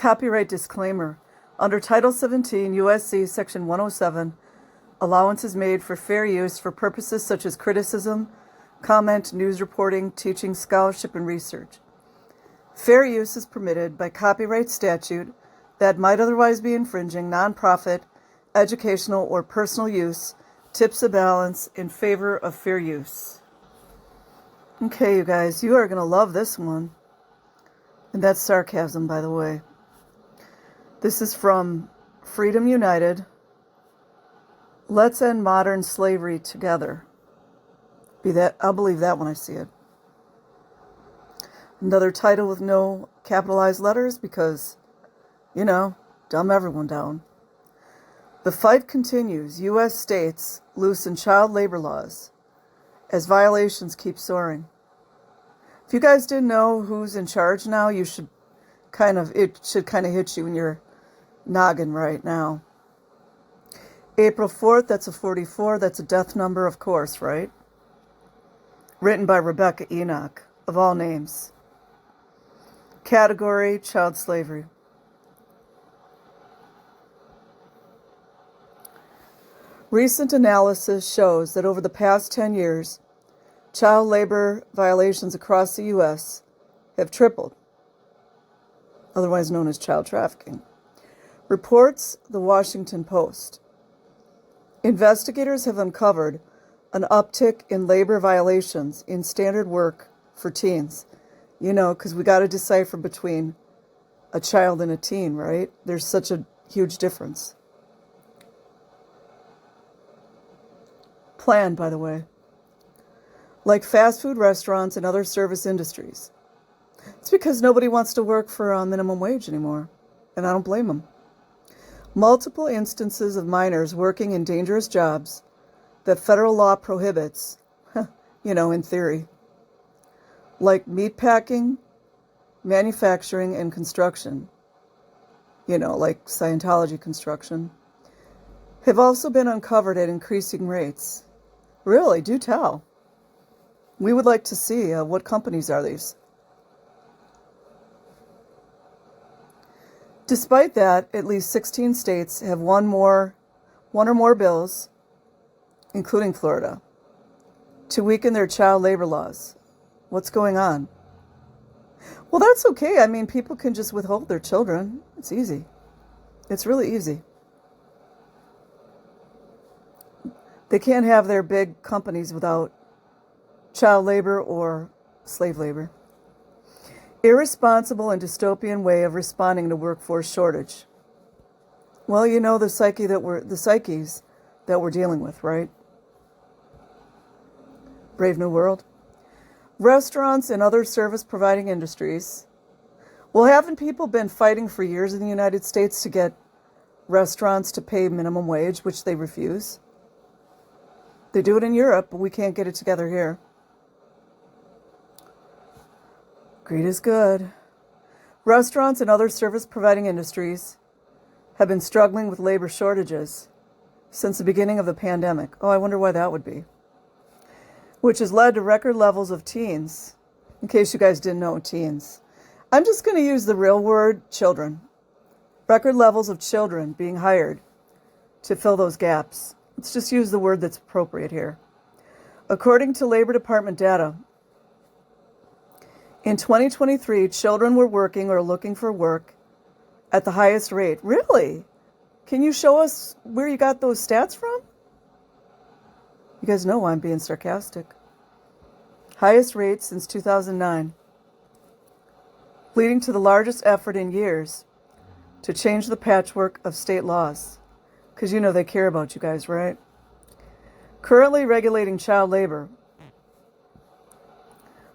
Copyright disclaimer. Under Title 17 U.S.C. Section 107, allowance is made for fair use for purposes such as criticism, comment, news reporting, teaching, scholarship, and research. Fair use is permitted by copyright statute that might otherwise be infringing nonprofit, educational, or personal use, tips the balance in favor of fair use. Okay, you guys, you are going to love this one. And that's sarcasm, by the way. This is from Freedom United. Let's end modern slavery together. I'll believe that when I see it. Another title with no capitalized letters because, dumb everyone down. The fight continues. U.S. states loosen child labor laws as violations keep soaring. If you guys didn't know who's in charge now, it should kind of hit you in your noggin right now. April 4th, that's a 44. That's a death number, of course, right? Written by Rebecca Enoch, of all names. Category, child slavery. Recent analysis shows that over the past 10 years, child labor violations across the U.S. have tripled, otherwise known as child trafficking. Reports the Washington Post. Investigators have uncovered an uptick in labor violations in standard work for teens. Because we got to decipher between a child and a teen, right? There's such a huge difference. Planned, by the way. Like fast food restaurants and other service industries. It's because nobody wants to work for a minimum wage anymore, and I don't blame them. Multiple instances of minors working in dangerous jobs that federal law prohibits, in theory, like meatpacking, manufacturing, and construction, like Scientology construction, have also been uncovered at increasing rates. Really, do tell. We would like to see what companies are these. Despite that, at least 16 states have one or more bills, including Florida, to weaken their child labor laws. What's going on? Well, that's okay. People can just withhold their children. It's easy. It's really easy. They can't have their big companies without child labor or slave labor. Irresponsible and dystopian way of responding to workforce shortage. Well, the psyches that we're dealing with, right? Brave New World. Restaurants and other service-providing industries. Well, haven't people been fighting for years in the United States to get restaurants to pay minimum wage, which they refuse? They do it in Europe, but we can't get it together here. Greed is good. Restaurants and other service-providing industries have been struggling with labor shortages since the beginning of the pandemic. Oh, I wonder why that would be. Which has led to record levels of teens. In case you guys didn't know, teens. I'm just going to use the real word, children. Record levels of children being hired to fill those gaps. Let's just use the word that's appropriate here. According to Labor Department data, in 2023, children were working or looking for work at the highest rate. Really? Can you show us where you got those stats from? You guys know I'm being sarcastic. Highest rate since 2009, leading to the largest effort in years to change the patchwork of state laws. Because they care about you guys, right? Currently regulating child labor.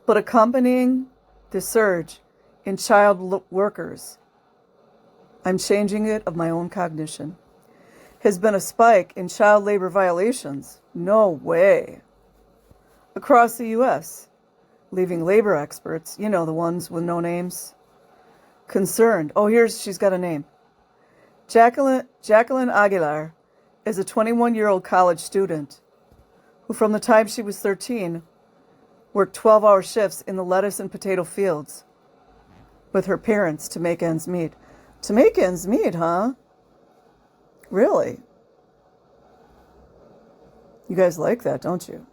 But accompanying the surge in child workers, I'm changing it of my own cognition, has been a spike in child labor violations. No way. Across the U.S., leaving labor experts, the ones with no names, concerned. Oh, she's got a name. Jacqueline Aguilar is a 21-year-old college student who, from the time she was 13, worked 12-hour shifts in the lettuce and potato fields with her parents to make ends meet. To make ends meet, huh? Really? You guys like that, don't you?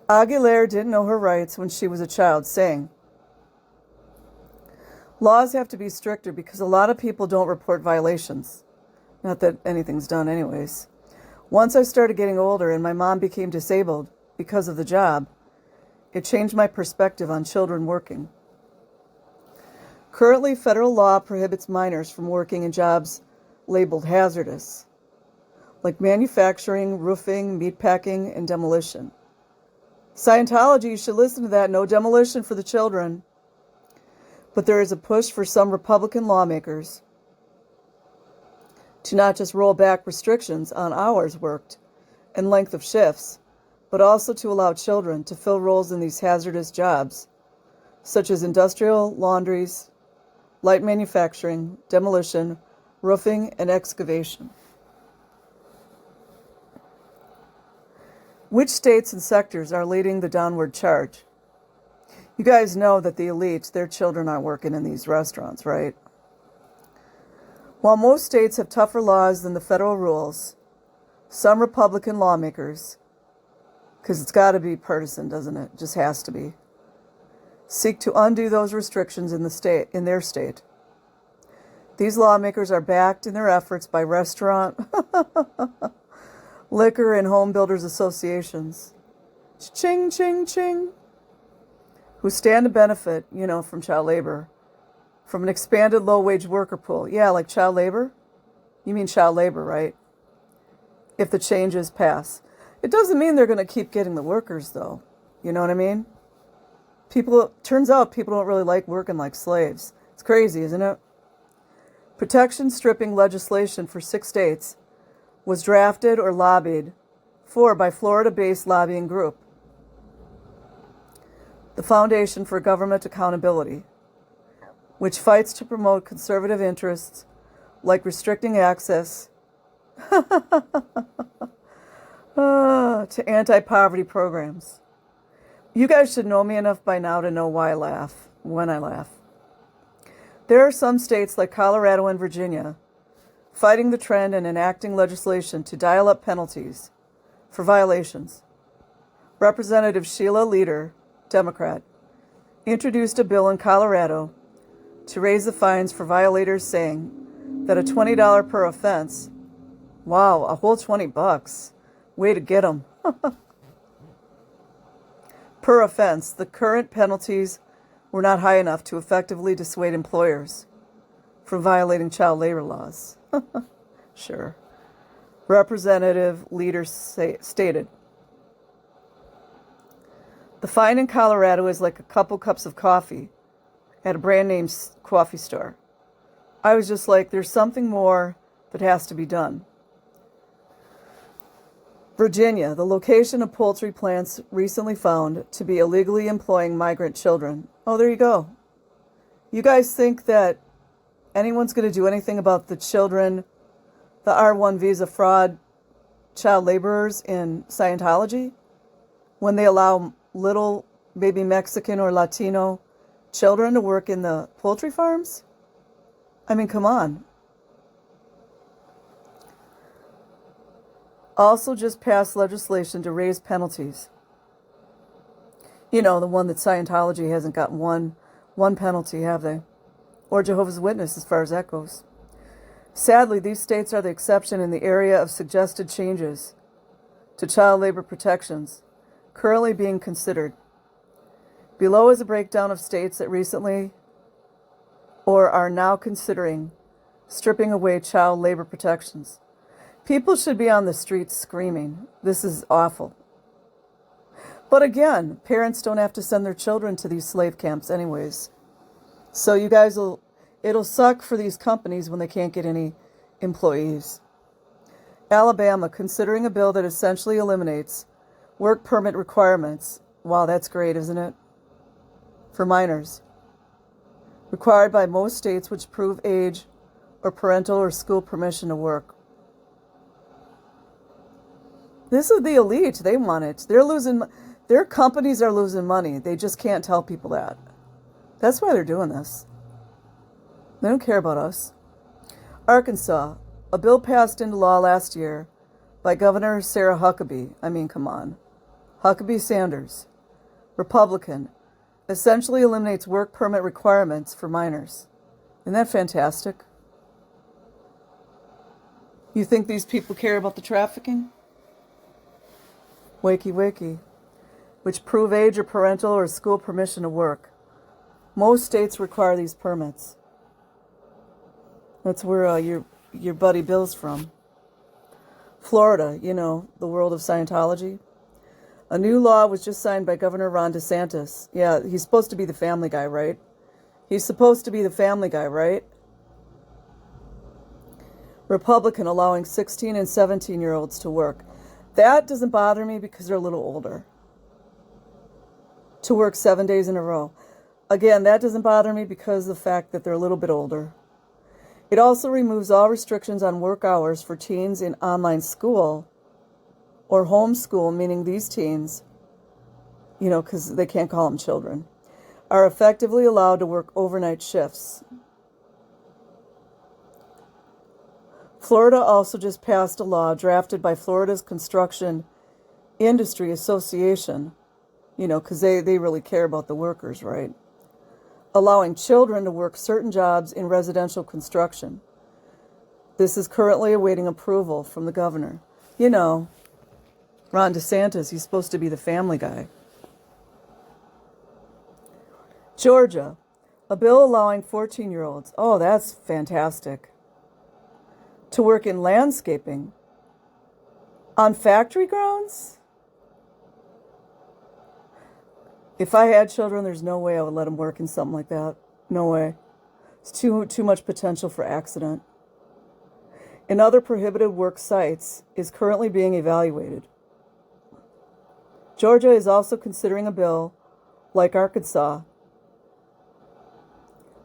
Aguilera didn't know her rights when she was a child, saying, laws have to be stricter because a lot of people don't report violations. Not that anything's done anyways. Once I started getting older and my mom became disabled because of the job, it changed my perspective on children working. Currently, federal law prohibits minors from working in jobs labeled hazardous, like manufacturing, roofing, meatpacking, and demolition. Scientology should listen to that. No demolition for the children. But there is a push for some Republican lawmakers to not just roll back restrictions on hours worked and length of shifts, but also to allow children to fill roles in these hazardous jobs, such as industrial, laundries, light manufacturing, demolition, roofing, and excavation. Which states and sectors are leading the downward charge? You guys know that the elite, their children aren't working in these restaurants, right? While most states have tougher laws than the federal rules, some Republican lawmakers, because it's got to be partisan, doesn't it? It just has to be, seek to undo those restrictions in their state. These lawmakers are backed in their efforts by restaurant, liquor, and home builders associations. Ching, ching, ching. Who stand to benefit, from child labor, from an expanded low-wage worker pool. Yeah, like child labor? You mean child labor, right? If the changes pass. It doesn't mean they're going to keep getting the workers, though. You know what I mean? Turns out people don't really like working like slaves. It's crazy, isn't it? Protection stripping legislation for 6 states was drafted or lobbied for by Florida-based lobbying group, the Foundation for Government Accountability, which fights to promote conservative interests like restricting access to anti-poverty programs. You guys should know me enough by now to know why I laugh, when I laugh. There are some states like Colorado and Virginia fighting the trend and enacting legislation to dial up penalties for violations. Representative Sheila Leader, Democrat, introduced a bill in Colorado to raise the fines for violators, saying that a $20 per offense, wow, a whole $20, way to get them, per offense. The current penalties were not high enough to effectively dissuade employers from violating child labor laws. Sure. Representative Leader stated, the fine in Colorado is like a couple cups of coffee at a brand name coffee store. I was just like, there's something more that has to be done. Virginia, the location of poultry plants recently found to be illegally employing migrant children. Oh, there you go. You guys think that anyone's going to do anything about the children, the R1 visa fraud child laborers in Scientology, when they allow little baby Mexican or Latino children to work in the poultry farms? I mean, come on. Also just passed legislation to raise penalties. The one that Scientology hasn't gotten one penalty, have they? Or Jehovah's Witness, as far as that goes. Sadly, these states are the exception in the area of suggested changes to child labor protections currently being considered. Below is a breakdown of states that recently or are now considering stripping away child labor protections. People should be on the streets screaming, this is awful. But again, parents don't have to send their children to these slave camps anyways. So you guys it'll suck for these companies when they can't get any employees. Alabama, considering a bill that essentially eliminates work permit requirements. Wow, that's great, isn't it? For minors. Required by most states which prove age or parental or school permission to work. This is the elite. They want it. Their companies are losing money. They just can't tell people that. That's why they're doing this. They don't care about us. Arkansas, a bill passed into law last year by Governor Sarah Huckabee. I mean, come on. Huckabee Sanders, Republican, essentially eliminates work permit requirements for minors. Isn't that fantastic? You think these people care about the trafficking? Wakey wakey. Which prove age or parental or school permission to work. Most states require these permits. That's where your buddy Bill's from. Florida, you know, the world of Scientology. A new law was just signed by Governor Ron DeSantis. Yeah, he's supposed to be the family guy, right? He's supposed to be the family guy, right? Republican allowing 16 and 17-year-olds to work. That doesn't bother me because they're a little older. To work 7 days in a row. Again, that doesn't bother me because of the fact that they're a little bit older. It also removes all restrictions on work hours for teens in online school or homeschool, meaning these teens, you know, because they can't call them children, are effectively allowed to work overnight shifts. Florida also just passed a law drafted by Florida's Construction Industry Association, you know, because they really care about the workers, right? Allowing children to work certain jobs in residential construction. This is currently awaiting approval from the governor. You know, Ron DeSantis, he's supposed to be the family guy. Georgia, a bill allowing 14-year-olds, oh, that's fantastic, to work in landscaping on factory grounds? If I had children, there's no way I would let them work in something like that. No way. It's too much potential for accident. In other prohibited work sites is currently being evaluated. Georgia is also considering a bill, like Arkansas,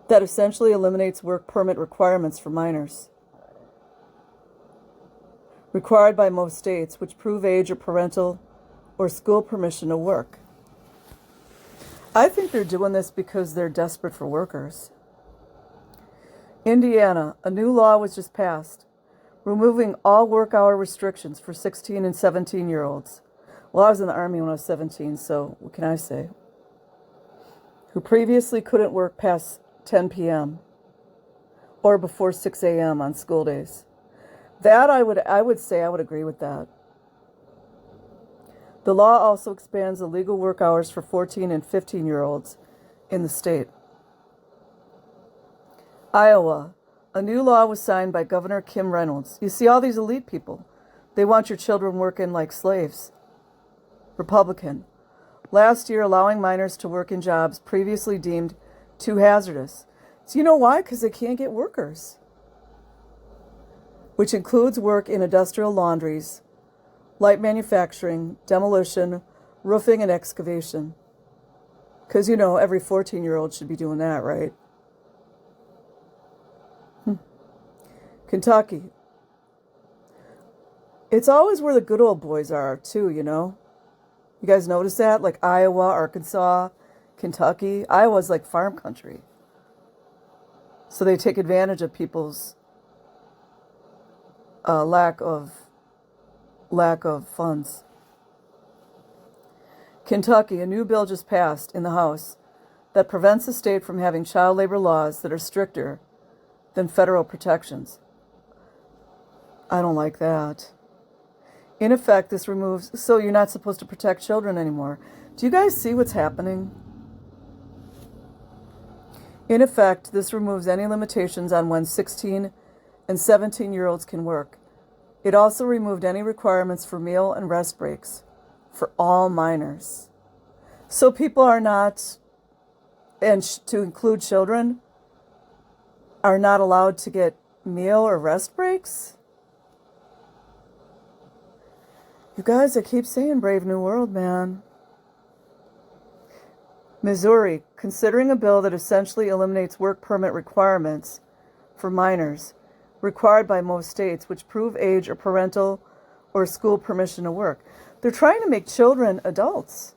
that essentially eliminates work permit requirements for minors. Required by most states, which prove age or parental or school permission to work. I think they're doing this because they're desperate for workers. Indiana, a new law was just passed, removing all work hour restrictions for 16 and 17-year-olds. Well, I was in the Army when I was 17, so what can I say? Who previously couldn't work past 10 p.m. or before 6 a.m. on school days. That I would say I would agree with that. The law also expands the legal work hours for 14 and 15-year-olds in the state. Iowa, a new law was signed by Governor Kim Reynolds. You see all these elite people. They want your children working like slaves. Republican. Last year, allowing minors to work in jobs previously deemed too hazardous. So you know why? Because they can't get workers. Which includes work in industrial laundries, light manufacturing, demolition, roofing, and excavation. Because, you know, every 14-year-old should be doing that, right? Kentucky. It's always where the good old boys are, too, you know? You guys notice that? Like Iowa, Arkansas, Kentucky. Iowa's like farm country. So they take advantage of people's lack of funds. Kentucky, a new bill just passed in the House that prevents the state from having child labor laws that are stricter than federal protections. I don't like that. In effect, this removes, so you're not supposed to protect children anymore. Do you guys see what's happening? In effect, this removes any limitations on when 16 and 17-year-olds can work. It also removed any requirements for meal and rest breaks for all minors. So people are not, and to include children, are not allowed to get meal or rest breaks? You guys, I keep saying Brave New World, man. Missouri, considering a bill that essentially eliminates work permit requirements for minors, required by most states, which prove age or parental or school permission to work. They're trying to make children adults.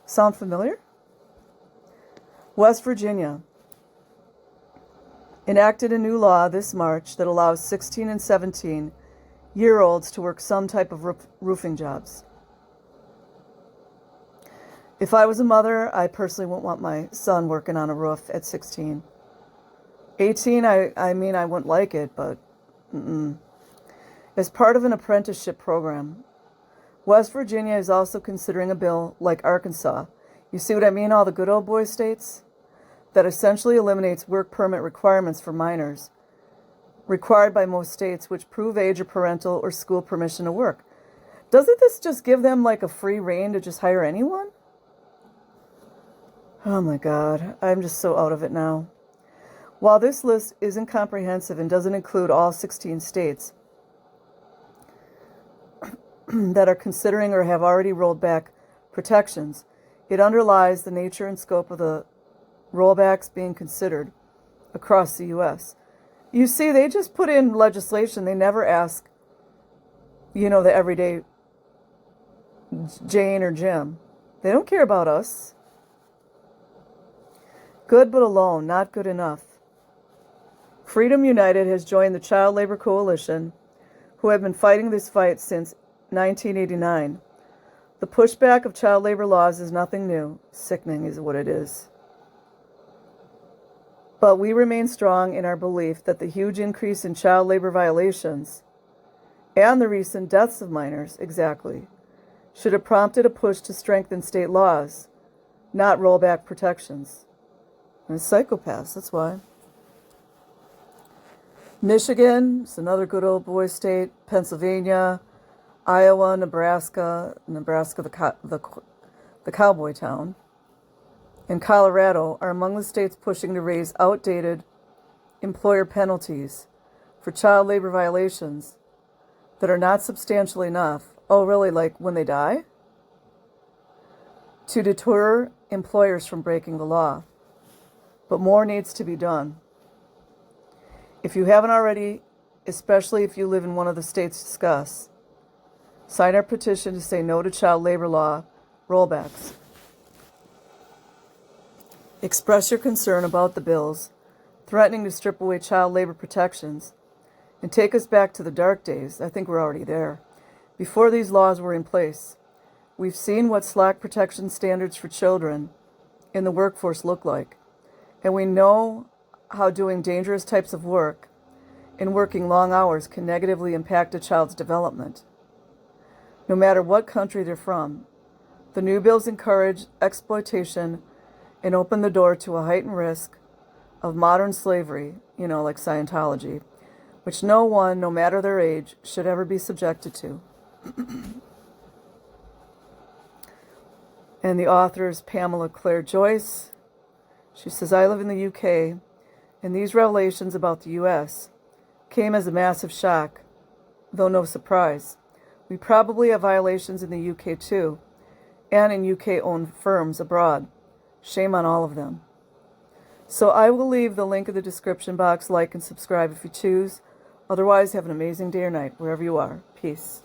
Sound familiar? West Virginia. enacted a new law this March that allows 16 and 17-year-olds to work some type of roofing jobs. If I was a mother, I personally wouldn't want my son working on a roof at 16. 18, I mean, I wouldn't like it, but as part of an apprenticeship program. West Virginia is also considering a bill like Arkansas. You see what I mean? All the good old boy states? That essentially eliminates work permit requirements for minors, required by most states, which prove age or parental or school permission to work. Doesn't this just give them like a free rein to just hire anyone? Oh my God, I'm just so out of it now. While this list isn't comprehensive and doesn't include all 16 states that are considering or have already rolled back protections, it underlies the nature and scope of the rollbacks being considered across the U.S. You see, they just put in legislation. They never ask, the everyday Jane or Jim. They don't care about us. Good but alone, not good enough. Freedom United has joined the Child Labor Coalition, who have been fighting this fight since 1989. The pushback of child labor laws is nothing new. Sickening is what it is. But we remain strong in our belief that the huge increase in child labor violations and the recent deaths of minors, should have prompted a push to strengthen state laws, not roll back protections. And psychopaths, that's why. Michigan is another good old boy state. Pennsylvania, Iowa, Nebraska, the cowboy town, and Colorado are among the states pushing to raise outdated employer penalties for child labor violations that are not substantial enough. Oh, really? Like when they die? To deter employers from breaking the law. But more needs to be done. If you haven't already, especially if you live in one of the states discussed, sign our petition to say no to child labor law rollbacks. Express your concern about the bills threatening to strip away child labor protections and take us back to the dark days. I think we're already there. Before these laws were in place, we've seen what slack protection standards for children in the workforce look like, and we know how doing dangerous types of work and working long hours can negatively impact a child's development. No matter what country they're from, the new bills encourage exploitation and open the door to a heightened risk of modern slavery, like Scientology, which no one, no matter their age, should ever be subjected to. And the author is Pamela Claire Joyce. She says, I live in the UK, and these revelations about the US came as a massive shock, though no surprise. We probably have violations in the UK too, and in UK-owned firms abroad. Shame on all of them. So I will leave the link in the description box. Like and subscribe if you choose. Otherwise, have an amazing day or night, wherever you are. Peace.